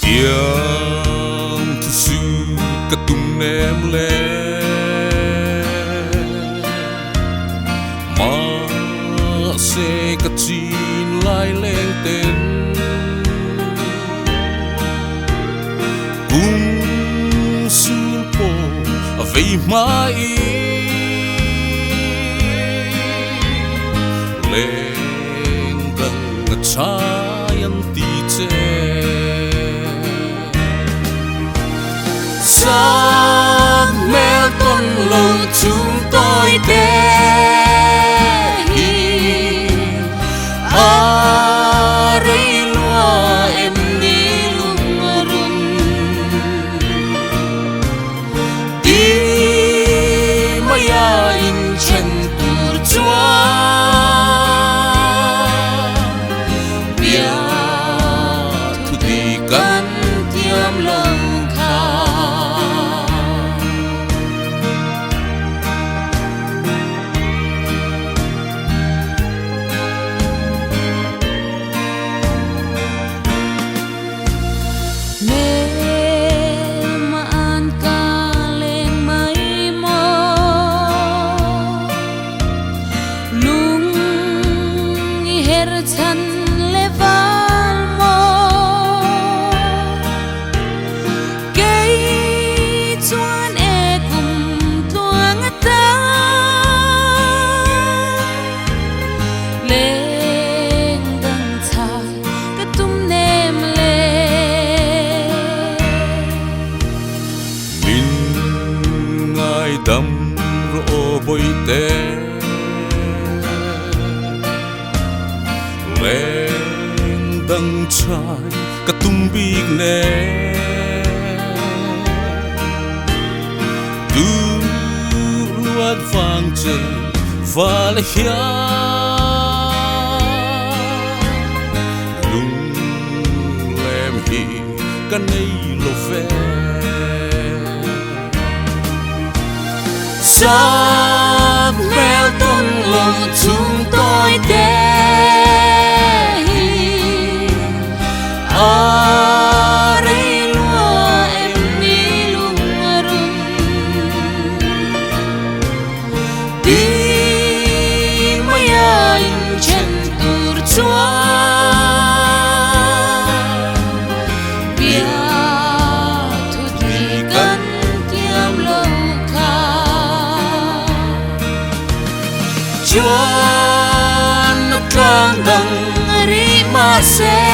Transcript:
Yang tusu ketung nem le ma se kecil lai leng ten kung sulpo vei mai leng dang chayan ti che Giấc mơ con lâu chúng tôi để rơi loa em đi lung rung đi maya in chân tur chúa bia thu đi căn tiêm lòng chân lê val mô cây chuan e cùng tuang ta lên đằng thai cái tum nem lê min ngai dam ro boi te leng dang chai katumbig ne du luat vang che val hia lung lem hi kanei lo ve giấc mơ con lâu chúng tôi để rơi loa em đi lung rung đi maya in chân tur chúa bia thu đi căn tiêm lâu ca chúa nó càng đằng ri ma se